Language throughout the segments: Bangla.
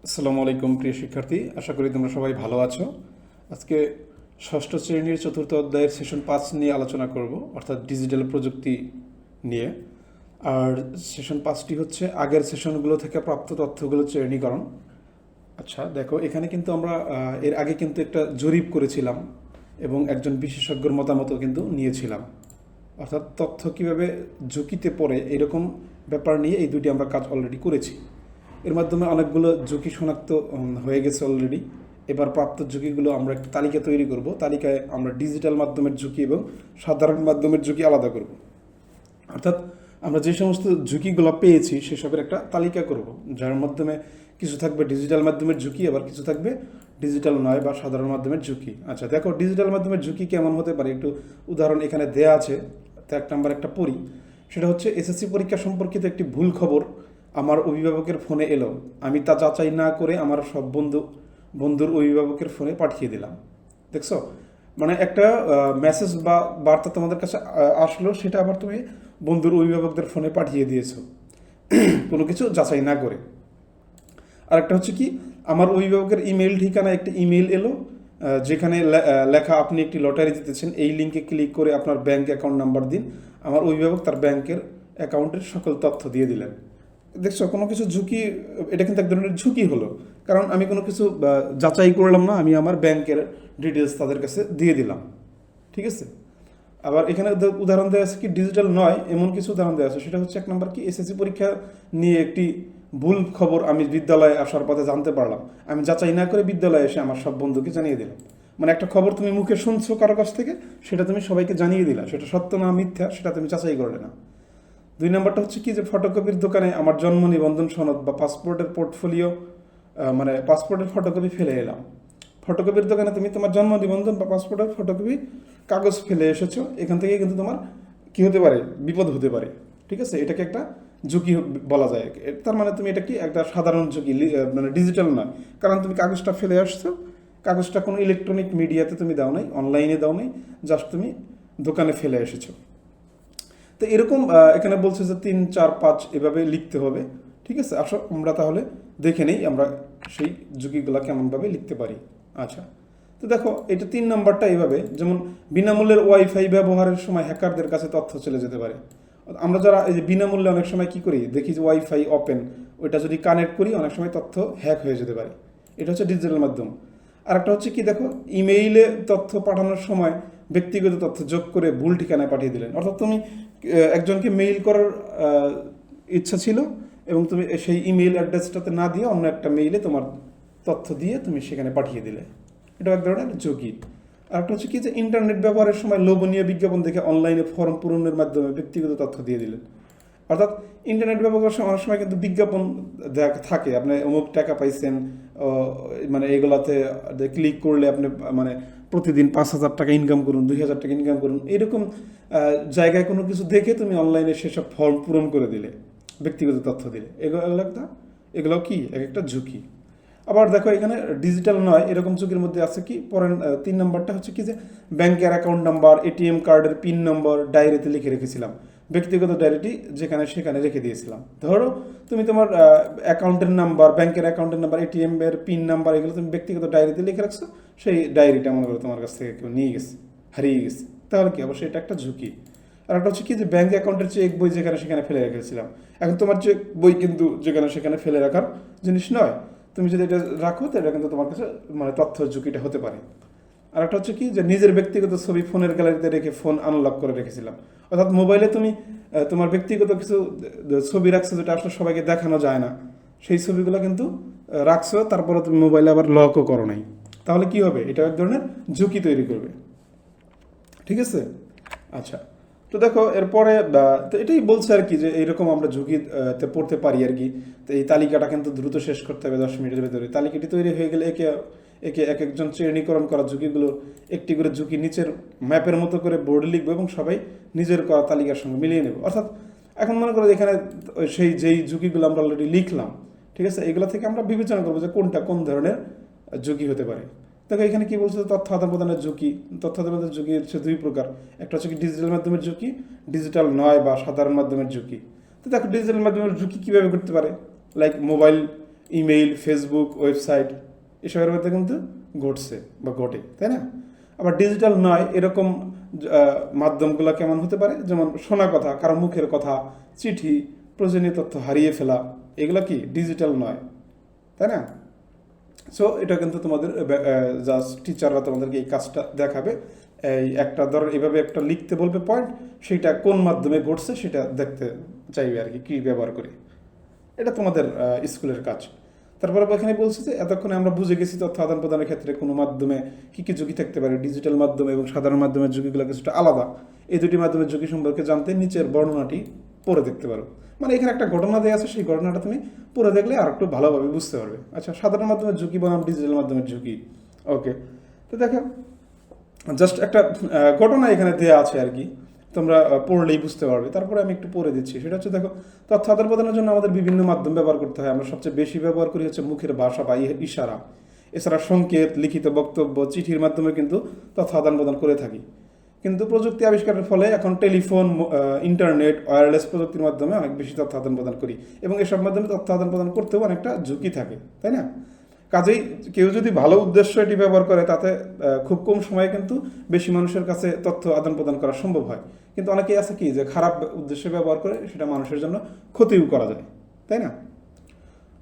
আসসালামু আলাইকুম প্রিয় শিক্ষার্থী, আশা করি তোমরা সবাই ভালো আছো। আজকে ষষ্ঠ শ্রেণীর চতুর্থ অধ্যায়ের সেশন 5 নিয়ে আলোচনা করব, অর্থাৎ ডিজিটাল প্রযুক্তি নিয়ে। আর সেশন 5টি হচ্ছে আগের সেশনগুলো থেকে প্রাপ্ত তথ্যগুলো শ্রেণীকরণ। আচ্ছা দেখো, এখানে কিন্তু আমরা এর আগে কিন্তু একটা জরিপ করেছিলাম এবং একজন বিশেষজ্ঞর মতামতও কিন্তু নিয়েছিলাম, অর্থাৎ তথ্য কীভাবে ঝুঁকিতে পড়ে এরকম ব্যাপার নিয়ে এই দুটি আমরা কাজ অলরেডি করেছি। এর মাধ্যমে অনেকগুলো ঝুঁকি শনাক্ত হয়ে গেছে অলরেডি। এবার প্রাপ্ত ঝুঁকিগুলো আমরা একটা তালিকা তৈরি করব। তালিকায় আমরা ডিজিটাল মাধ্যমের ঝুঁকি এবং সাধারণ মাধ্যমের ঝুঁকি আলাদা করব। অর্থাৎ আমরা যে সমস্ত ঝুঁকিগুলো পেয়েছি সেসবের একটা তালিকা করব, যার মাধ্যমে কিছু থাকবে ডিজিটাল মাধ্যমের ঝুঁকি, আবার কিছু থাকবে ডিজিটাল নয় বা সাধারণ মাধ্যমের ঝুঁকি। আচ্ছা দেখো, ডিজিটাল মাধ্যমের ঝুঁকি কেমন হতে পারে একটু উদাহরণ এখানে দেয়া আছে। তো এক নাম্বার একটা পড়ি, সেটা হচ্ছে এসএসসি পরীক্ষা সম্পর্কিত একটি ভুল খবর আমার অভিভাবকের ফোনে এলো, আমি তা যাচাই না করে আমার সব বন্ধুর অভিভাবকের ফোনে পাঠিয়ে দিলাম। দেখছো, মানে একটা মেসেজ বা বার্তা তোমাদের কাছে আসলো, সেটা আবার তুমি বন্ধুর অভিভাবকদের ফোনে পাঠিয়ে দিয়েছো কোনো কিছু যাচাই না করে। আর একটা হচ্ছে কি, আমার অভিভাবকের ইমেল ঠিকানা একটি ইমেল এলো, যেখানে লেখা আপনি একটি লটারি জিতেছেন, এই লিঙ্কে ক্লিক করে আপনার ব্যাংক অ্যাকাউন্ট নাম্বার দিন। আমার অভিভাবক তার ব্যাংকের অ্যাকাউন্টের সকল তথ্য দিয়ে দিলেন। দেখছো, কোনো কিছু ঝুঁকি, এটা কিন্তু এক ধরনের ঝুঁকি হলো, কারণ আমি কোনো কিছু যাচাই করলাম না, আমি আমার ব্যাংকের ডিটেলস তাদের কাছে দিয়ে দিলাম। ঠিক আছে। আবার এখানে উদাহরণ দেওয়া আছে কি ডিজিটাল নয় এমন কিছু উদাহরণ দেওয়া আছে, সেটা হচ্ছে এক নম্বর কি, এসএসসি পরীক্ষা নিয়ে একটি ভুল খবর আমি বিদ্যালয়ে আসার পথে জানতে পারলাম, আমি যাচাই না করে বিদ্যালয়ে এসে আমার সব বন্ধুকে জানিয়ে দিলাম। মানে একটা খবর তুমি মুখে শুনছো কারো কাছ থেকে, সেটা তুমি সবাইকে জানিয়ে দিলা, সেটা সত্য না মিথ্যা সেটা তুমি যাচাই করলে না। দুই নম্বরটা হচ্ছে কি, যে ফটোকপির দোকানে আমার জন্ম নিবন্ধন সনদ বা পাসপোর্টের পোর্টফোলিও, মানে পাসপোর্টের ফটোকপি ফেলে এলাম। ফটোকপির দোকানে তুমি তোমার জন্ম নিবন্ধন বা পাসপোর্টের ফটোকপি কাগজ ফেলে এসেছো, এখান থেকে কিন্তু তোমার কি হতে পারে, বিপদ হতে পারে। ঠিক আছে, এটাকে একটা ঝুঁকি বলা যায়। তার মানে তুমি এটা কি একটা সাধারণ ঝুঁকি, মানে ডিজিটাল নয়, কারণ তুমি কাগজটা ফেলে আসছো, কাগজটা কোনো ইলেকট্রনিক মিডিয়াতে তুমি দাও নাই, অনলাইনে দাও নাই, জাস্ট তুমি দোকানে ফেলে এসেছো। তো এরকম এখানে বলছে যে 3, 4, 5 এভাবে লিখতে হবে। ঠিক আছে, আসো আমরা তাহলে দেখে নেই আমরা সেই ঝুঁকিগুলো কেমনভাবে লিখতে পারি। আচ্ছা, তো দেখো এটা 3 নম্বরটা এইভাবে, যেমন বিনামূল্যের ওয়াইফাই ব্যবহারের সময় হ্যাকারদের কাছে তথ্য চলে যেতে পারে। আমরা যারা এই যে বিনামূল্যে অনেক সময় কি করি, দেখি যে ওয়াইফাই ওপেন, ওইটা যদি কানেক্ট করি অনেক সময় তথ্য হ্যাক হয়ে যেতে পারে। এটা হচ্ছে ডিজিটাল মাধ্যম। আর একটা হচ্ছে কি, দেখো ইমেইলে তথ্য পাঠানোর সময় ব্যক্তিগত তথ্য যোগ করে ভুল ঠিকানায় পাঠিয়ে দিলেন। অর্থাৎ তুমি একজনকে মেইল করার ইচ্ছা ছিল এবং তুমি সেই ইমেইল অ্যাড্রেসটাতে না দিয়ে অন্য একটা মেইলে তোমার তথ্য দিয়ে তুমি সেখানে পাঠিয়ে দিলে, এটা এক ধরনের ঝুঁকি। আর একটা হচ্ছে কি, যে ইন্টারনেট ব্যবহারের সময় লোভনীয় বিজ্ঞাপন দেখে অনলাইনে ফর্ম পূরণের মাধ্যমে ব্যক্তিগত তথ্য দিয়ে দিলেন। অর্থাৎ ইন্টারনেট ব্যবহারের সময় অনেক সময় কিন্তু বিজ্ঞাপন থাকে, আপনি অমুক টাকা পাইছেন, মানে এগুলাতে ক্লিক করলে আপনি মানে প্রতিদিন 5,000 টাকা ইনকাম করুন, 2,000 টাকা ইনকাম করুন, এরকম জায়গায় কোনো কিছু দেখে তুমি অনলাইনে সেসব ফর্ম পূরণ করে দিলে, ব্যক্তিগত তথ্য দিলে, এগুলো কি এক একটা ঝুঁকি। আবার দেখো এখানে ডিজিটাল নয় এরকম ঝুঁকির মধ্যে আছে কি, পরের 3 নম্বরটা হচ্ছে কি, যে ব্যাংকের অ্যাকাউন্ট নাম্বার, এটিএম কার্ডের পিন নম্বর ডায়েরিতে লিখে রেখেছিলাম, ব্যক্তিগত ডায়েরিটি যেখানে সেখানে রেখে দিয়েছিলাম। ধরো তুমি তোমার অ্যাকাউন্টের নাম্বার, ব্যাংকের অ্যাকাউন্টের নাম্বার, এটিএম এর পিন নাম্বার, এগুলো তুমি ব্যক্তিগত ডায়েরিতে লিখে রাখছো, সেই ডায়েরিটা মনে করো তোমার কাছ থেকে কেউ নিয়ে গেছে, হারিয়ে গেছে, তাহলে কি অবশ্যই এটা একটা ঝুঁকি। আর একটা হচ্ছে কি, যে ব্যাংক অ্যাকাউন্টের চেক বই যেখানে সেখানে ফেলে রেখেছিলাম, এখন তোমার চেক বই কিন্তু যেখানে সেখানে ফেলে রাখার জিনিস নয়, তুমি যদি এটা রাখো তো এটা কিন্তু তোমার কাছে মানে তথ্য ঝুঁকিটা হতে পারে। আর একটা হচ্ছে কি, যে নিজের ব্যক্তিগত ছবি ফোনের গ্যালারিতে রেখে ফোন আনলক করে রেখেছিলাম। অর্থাৎ মোবাইলে তুমি তোমার ব্যক্তিগত কিছু ছবি রাখছো যেটা আসলে সবাইকে দেখানো যায় না, সেই ছবিগুলো কিন্তু রাখছো, তারপরে তুমি মোবাইলে আবার লকও করো নাই, তাহলে কি হবে, এটা এক ধরনের ঝুঁকি তৈরি করবে। ঠিক আছে। আচ্ছা, তো দেখো এরপরে তো এটাই বলছে আর কি, যে এইরকম আমরা ঝুঁকিতে পড়তে পারি আর কি। তো এই তালিকাটা কিন্তু দ্রুত শেষ করতে হবে 10 মিনিটের ভেতরে। তালিকাটি তৈরি হয়ে গেলে একে একে এক একজন শ্রেণীকরণ করা ঝুঁকিগুলো একটি করে ঝুঁকি নিচের ম্যাপের মতো করে বোর্ডে লিখবো এবং সবাই নিজের করা তালিকার সঙ্গে মিলিয়ে নেব। অর্থাৎ এখন মনে করো এখানে যেই ঝুঁকিগুলো আমরা অলরেডি লিখলাম, ঠিক আছে, এগুলো থেকে আমরা বিবেচনা করবো যে কোনটা কোন ধরনের ঝুঁকি হতে পারে। দেখো এখানে কি বলছে, তথ্য আদান প্রদানের ঝুঁকি। তথ্য আদান প্রদানের ঝুঁকি হচ্ছে 2 প্রকার, একটা হচ্ছে কি ডিজিটাল মাধ্যমের ঝুঁকি, ডিজিটাল নয় বা সাধারণ মাধ্যমের ঝুঁকি। তো দেখো ডিজিটাল মাধ্যমের ঝুঁকি কীভাবে করতে পারে, like mobile email, Facebook, website এসবের মধ্যে কিন্তু ঘটছে বা ঘটে, তাই না? আবার ডিজিটাল নয় এরকম মাধ্যমগুলো কেমন হতে পারে, যেমন শোনা কথা, কারো মুখের কথা, চিঠি, প্রয়োজনীয় তথ্য হারিয়ে ফেলা, এগুলো কি ডিজিটাল নয়, তাই না? সো এটা কিন্তু তোমাদের জাস্ট টিচাররা তোমাদেরকে এই কাজটা দেখাবে, এই একটা ধরো এভাবে একটা লিখতে বলবে পয়েন্ট, সেটা কোন মাধ্যমে ঘটছে সেটা দেখতে চাইবে আর কি, কী ব্যবহার করে। এটা তোমাদের স্কুলের কাজ। তারপরে এখানে বলছে যে এতক্ষণে আমরা বুঝে গেছি তথ্য আদান প্রদানের ক্ষেত্রে কোনো মাধ্যমে কী কী ঝুঁকি থাকতে পারে। ডিজিটাল মাধ্যমে এবং সাধারণ মাধ্যমের ঝুঁকিগুলো কিছুটা আলাদা। এই দুটি মাধ্যমের ঝুঁকি সম্পর্কে জানতে নিচের বর্ণনাটি পড়ে দেখতে পারো। মানে এখানে একটা ঘটনা দেওয়া আছে, সেই ঘটনাটা তুমি পড়ে দেখলে আর একটু ভালোভাবে বুঝতে পারবে। আচ্ছা, সাধারণ মাধ্যমের ঝুঁকি বনাম ডিজিটাল মাধ্যমের ঝুঁকি। ওকে, তো দেখো জাস্ট একটা ঘটনা এখানে দেওয়া আছে আর কি, তোমরা পড়লেই বুঝতে পারবে। তারপরে আমি একটু পড়ে দিচ্ছি। সেটা হচ্ছে, দেখো, তথ্য আদান প্রদানের জন্য আমাদের বিভিন্ন মাধ্যম ব্যবহার করতে হয়। আমরা সবচেয়ে বেশি ব্যবহার করি হচ্ছে মুখের ভাষা বা ইশারা। এছাড়া সংকেত, লিখিত বক্তব্য, চিঠির মাধ্যমে কিন্তু তথ্য আদান প্রদান করে থাকি। কিন্তু প্রযুক্তি আবিষ্কারের ফলে এখন টেলিফোন, ইন্টারনেট, ওয়্যারলেস প্রযুক্তির মাধ্যমে অনেক বেশি তথ্য আদান প্রদান করি, এবং এসব মাধ্যমে তথ্য আদান প্রদান করতেও অনেকটা ঝুঁকি থাকে, তাই না? কাজেই কেউ যদি ভালো উদ্দেশ্য এটি ব্যবহার করে, তাতে খুব কম সময়ে কিন্তু বেশি মানুষের কাছে তথ্য আদান প্রদান করা সম্ভব হয়। কিন্তু অনেকেই আছে কি, যে খারাপ উদ্দেশ্যে ব্যবহার করে সেটা মানুষের জন্য ক্ষতিও করা যায়, তাই না?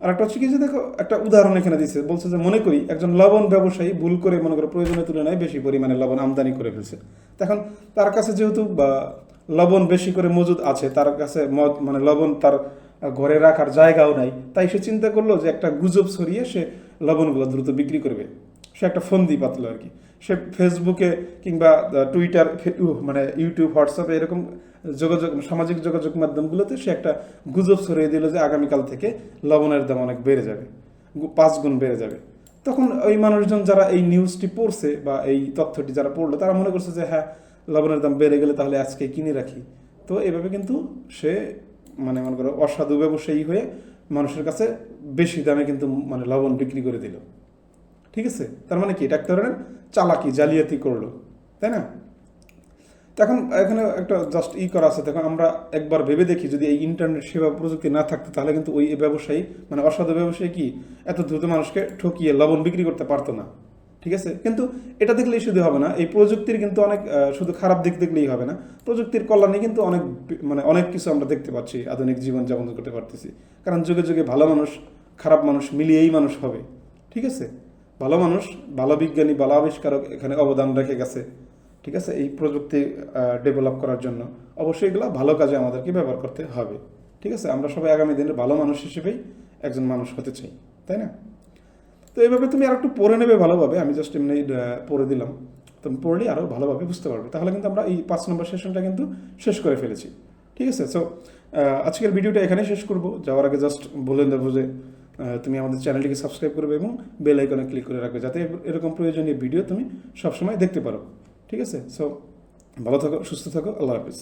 আর একটা হচ্ছে কি, যে দেখো একটা উদাহরণ এখানে দিচ্ছে, বলছে যে মনে করি একজন লবণ ব্যবসায়ী ভুল করে মনে করো প্রয়োজনের তুলনায় বেশি পরিমাণে লবণ আমদানি করে ফেলছে। তখন তার কাছে যেহেতু লবণ বেশি করে মজুদ আছে, তার কাছে মানে লবণ তার ঘরে রাখার জায়গাও নাই, তাই সে চিন্তা করলো যে একটা গুজব ছড়িয়ে সে লবণগুলো দ্রুত বিক্রি করবে। সে একটা ফন্দি পাতলো আর কি। সে ফেসবুকে কিংবা টুইটার, মানে ইউটিউব, হোয়াটসঅ্যাপে এরকম সামাজিক যোগাযোগ মাধ্যমগুলোতে সে একটা গুজব ছড়িয়ে দিল যে আগামীকাল থেকে লবণের দাম অনেক বেড়ে যাবে, 5 গুণ বেড়ে যাবে। তখন ওই মানুষজন যারা এই নিউজটি পড়ছে বা এই তথ্যটি যারা পড়লো, তারা মনে করছে যে হ্যাঁ, লবণের দাম বেড়ে গেলে তাহলে আজকে কিনে রাখি। তো এভাবে কিন্তু সে মানে মনে করো অসাধু ব্যবসায়ী হয়ে মানুষের কাছে বেশি দামে কিন্তু মানে লবণ বিক্রি করে দিল। ঠিক আছে, তার মানে কি, এটা এক ধরনের চালাকি, জালিয়াতি করলো, তাই না? তখন এখানে একটা জাস্ট করা আছে। দেখো, আমরা একবার ভেবে দেখি, যদি এই ইন্টারনেট সেবা প্রযুক্তি না থাকতো, তাহলে কিন্তু ওই ব্যবসায়ী মানে অসাধু ব্যবসায়ী কি এত দ্রুত মানুষকে ঠকিয়ে লবণ বিক্রি করতে পারতো না। ঠিক আছে, কিন্তু এটা দেখলেই শুধু হবে না, এই প্রযুক্তির কিন্তু অনেক শুধু খারাপ দিক দেখলেই হবে না, প্রযুক্তির কল্যাণে কিন্তু অনেক মানে অনেক কিছু আমরা দেখতে পাচ্ছি, আধুনিক জীবন যাপন করতে পারতেছি। কারণ যুগে যুগে ভালো মানুষ, খারাপ মানুষ মিলিয়েই মানুষ হবে। ঠিক আছে, ভালো মানুষ, ভালো বিজ্ঞানী, ভালো আবিষ্কারক এখানে অবদান রেখে গেছে। ঠিক আছে, এই প্রযুক্তি ডেভেলপ করার জন্য অবশ্যই এগুলো ভালো কাজে আমাদেরকে ব্যবহার করতে হবে। ঠিক আছে, আমরা সবাই আগামী দিনের ভালো মানুষ হিসেবেই একজন মানুষ হতে চাই, তাই না? তো এইভাবে তুমি আর একটু পড়ে নেবে ভালোভাবে। আমি জাস্ট এমনি পড়ে দিলাম, তুমি পড়লে আরও ভালোভাবে বুঝতে পারবে। তাহলে কিন্তু আমরা এই 5 নম্বর সেশনটা কিন্তু শেষ করে ফেলেছি। ঠিক আছে, সো আজকের ভিডিওটা এখানেই শেষ করব। যাওয়ার আগে জাস্ট বলে দেবো যে তুমি আমাদের চ্যানেলটিকে সাবস্ক্রাইব করবে এবং বেল আইকনে ক্লিক করে রাখবে, যাতে এরকম প্রয়োজনীয় ভিডিও তুমি সবসময় দেখতে পারো। ঠিক আছে, সো ভালো থাকো, সুস্থ থাকো, আল্লাহ হাফিজ।